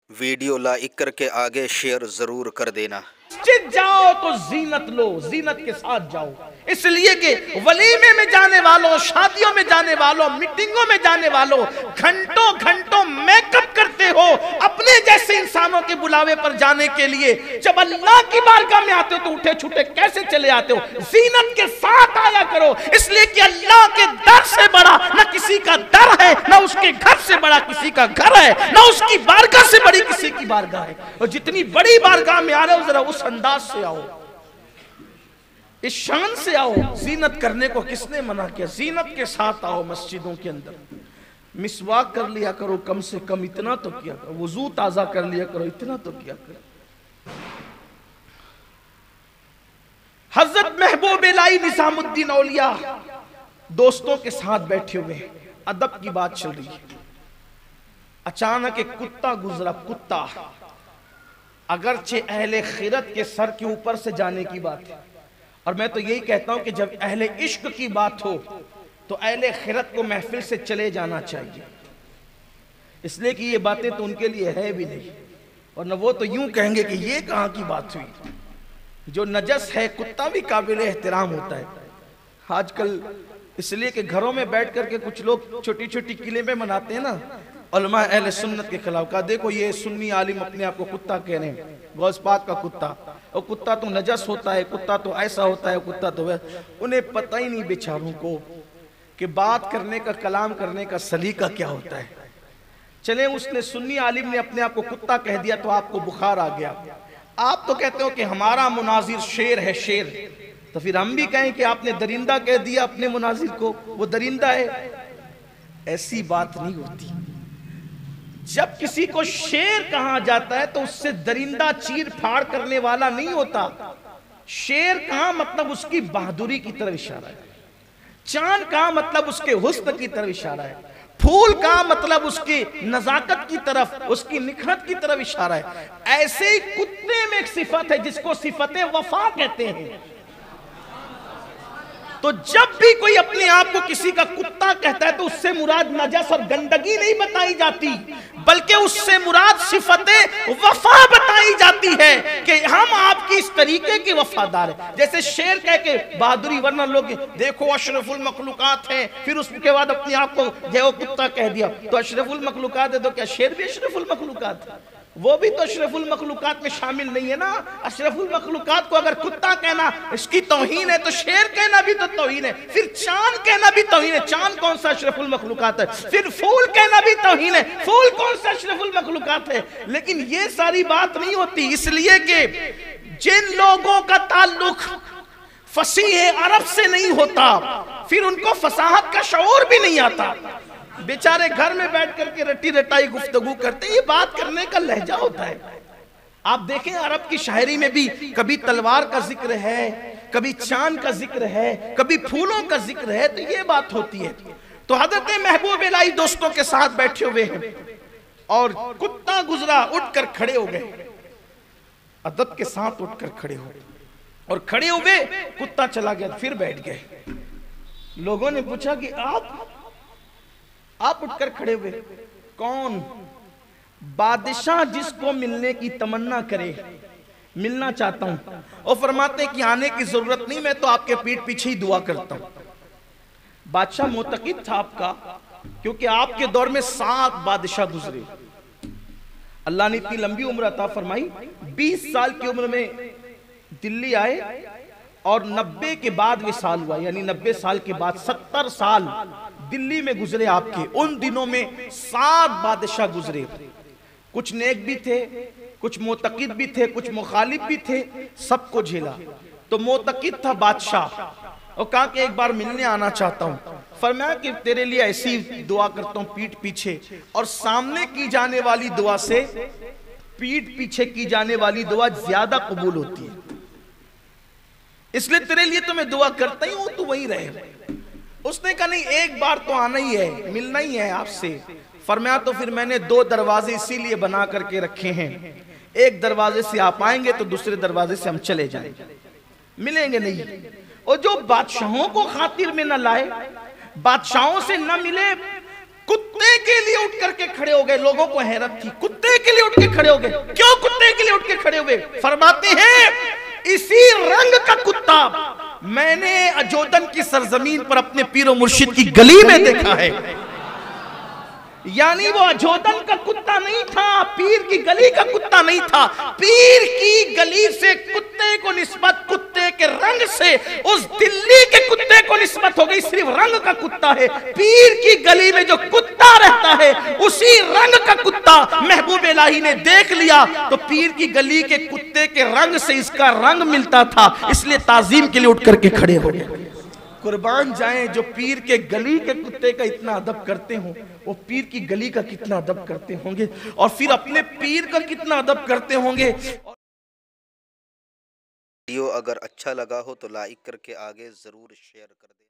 Video like करके आगे share जरूर कर देना। मस्जिद जाओ तो जीनत लो, जीनत के साथ जाओ, इसलिए कि वलीमे में जाने वालों, शादियों में जाने वालों, मीटिंगों में जाने वालों घंटों घंटों मेकअप करते हो अपने जैसे इंसानों के बुलावे पर जाने के लिए। जब अल्लाह की बारगाह में आते हो तो उठे छूटे कैसे चले आते हो? जीनत के साथ आया करो, इसलिए कि अल्लाह के दर से बड़ा न किसी का दर है, न उसके घर से बड़ा किसी का घर है, न उसकी बारगाह से बड़ी किसी की बारगाह है। और जितनी बड़ी बारगाह में आ रहे हो जरा उस अंदाज से आओ, इस शान से आओ। जीनत करने को किसने मना किया? जीनत के साथ आओ मस्जिदों के अंदर। मिसवाक कर लिया करो, कम से कम इतना तो किया करो। वुजू ताजा कर लिया करो, इतना तो किया करो। हजरत महबूब इलाही निजामुद्दीन औलिया दोस्तों के साथ बैठे हुए, अदब की बात चल रही है। अचानक एक कुत्ता गुजरा। कुत्ता अगरचे अहले खिरत के सर के ऊपर से जाने की बात है, और मैं तो यही कहता हूं कि जब अहले इश्क की बात हो तो अहले खिरत को महफिल से चले जाना चाहिए, इसलिए कि ये बातें तो उनके लिए है भी नहीं, और न वो तो यूं कहेंगे कि ये कहां की बात हुई। जो नजस है कुत्ता भी काबिल एहतराम होता है। आजकल इसलिए कि घरों में बैठ करके कुछ लोग छोटी छोटी किलें मनाते हैं ना, उलमा अहले सुन्नत के खिलाफ का। देखो ये सुन्नी आलिम अपने आप को कुत्ता कह रहे हैं, गौस पाक का कुत्ता, और कुत्ता तो नजस होता है, कुत्ता तो ऐसा होता है, कुत्ता तो वैसा। उन्हें पता ही नहीं बेचारों को कि बात करने का, कलाम करने का सलीका क्या होता है। चले उसने सुन्नी आलिम ने अपने आप को कुत्ता कह दिया तो आपको बुखार आ गया। आप तो कहते हो कि हमारा मुनाजिर शेर है, शेर, तो फिर हम भी कहें कि आपने दरिंदा कह दिया अपने मुनाजिर को, वो दरिंदा है। ऐसी बात नहीं होती। जब किसी को शेर कहा जाता है तो उससे दरिंदा चीर फाड़ करने वाला नहीं होता। शेर कहा मतलब उसकी बहादुरी की तरफ इशारा है। चांद का मतलब उसके हुस्न की तरफ इशारा है। फूल का मतलब उसकी नजाकत की तरफ, उसकी निखरत की तरफ इशारा है। ऐसे ही कुत्ते में एक सिफत है जिसको सिफत वफा कहते हैं। तो जब भी कोई अपने आप को किसी का कुत्ता कहता है तो उससे मुराद नजस और गंदगी नहीं बताई जाती, बल्कि उससे मुराद सिफते वफा बताई जाती है कि हम आपकी इस तरीके के वफादार हैं। जैसे शेर कह के बहादुरी, वरना लोग देखो अशरफुल मखलूकात हैं, फिर उसके बाद अपने आप को जो कुत्ता कह दिया तो अशरफुल मखलूकात है, तो क्या शेर भी अशरफुल मखलूकात है? वो भी तो अशरफुल मखलूकात में शामिल नहीं है ना। अशरफुल मखलूकात को अगर कुत्ता कहना इसकी तौहीन है तो शेर कहना भी तो तौहीन है, फिर चांद कहना भी तौहीन है। चांद कौन सा अशरफुल मखलूकात है? फिर फूल कहना भी तौहीन है, फूल कौन सा अशरफुल मखलूकात है? लेकिन ये सारी बात नहीं होती, इसलिए कि जिन लोगों का ताल्लुक फसीह अरब से नहीं होता फिर उनको फसाहत का शऊर भी नहीं आता। बेचारे घर में बैठ करके रटी रटाई गुफ्तगू करते, ये बात करने का लहजा होता है। आप देखें अरब की शायरी में भी कभी तलवार का जिक्र है, कभी चांद का जिक्र है, कभी फूलों का जिक्र है, तो ये बात होती है। तो हजरत महबूब इलाही दोस्तों के साथ बैठे हुए हैं और कुत्ता गुजरा, उठकर खड़े हो गए, अदब के साथ उठकर खड़े हो, और खड़े हुए कुत्ता चला गया, फिर बैठ गए। लोगों ने पूछा कि आप उठकर खड़े हुए, कौन? बादशाह जिसको मिलने की तमन्ना करे, मिलना चाहता हूं। और फरमाते हैं कि आने की जरूरत नहीं, मैं तो आपके पीठ पीछे ही दुआ करता हूं। बादशाह मोतकिद था आपका, क्योंकि आपके दौर में 7 बादशाह गुजरे। अल्लाह ने इतनी लंबी उम्र अता फरमाई। 20 साल की उम्र में दिल्ली आए और 90 के बाद विसाल हुआ, यानी 90 साल के बाद 70 साल दिल्ली में गुजरे आपके। उन दिनों में 7 बादशाह गुजरे। कुछ नेक भी थे, कुछ मोतकिद भी थे, कुछ मुखालिफ भी थे, सबको झेला। तो मोतकिद था बादशाह, और कहा कि एक बार मिलने आना चाहता हूं। फरमाया कि तेरे लिए ऐसी दुआ करता हूं पीठ पीछे, और सामने की जाने वाली दुआ से पीठ पीछे की जाने वाली दुआ ज्यादा कबूल होती है, इसलिए तेरे लिए तो मैं दुआ करता ही हूं, तू वहीं रहे। उसने कहा नहीं, एक बार तो आना ही है, मिलना ही है आपसे। फरमाया तो फिर मैंने 2 दरवाजे इसीलिए बना करके रखे हैं, एक दरवाजे से आप आएंगे तो दूसरे दरवाजे से हम चले जाएंगे, मिलेंगे नहीं। और जो बादशाहों को खातिर में न लाए, बादशाहों से न मिले, कुत्ते के लिए उठ करके खड़े हो गए। लोगों को हैरत थी, कुत्ते के लिए उठ के खड़े हो गए, क्यों कुत्ते के लिए उठ के खड़े हुए? फरमाते हैं इसी रंग का कुत्ता मैंने अजोदन की सरजमीन पर अपने पीर और मुर्शिद की गली में देखा है। यानी वो अजोदन का कुत्ता नहीं था, पीर की गली का कुत्ता नहीं था। पीर की गली से कुत्ते को निस्बत कुत्ते के रंग से उस दिल्ली के कुत्ते को निस्बत हो गई, सिर्फ रंग का कुत्ता है। पीर की गली में जो कुत्ता रहता है उसी रंग का कुत्ता महबूब इलाही ने देख लिया, तो पीर की गली के कुत्ते के रंग से इसका रंग मिलता था, इसलिए ताजीम के लिए उठ करके खड़े हो गए। कुर्बान जाएं जो पीर के गली के कुत्ते का इतना अदब करते हो, वो पीर की गली का कितना अदब करते होंगे, और फिर अपने पीर का कितना अदब करते होंगे। वीडियो अगर अच्छा लगा हो तो लाइक करके आगे ज़रूर शेयर कर दें।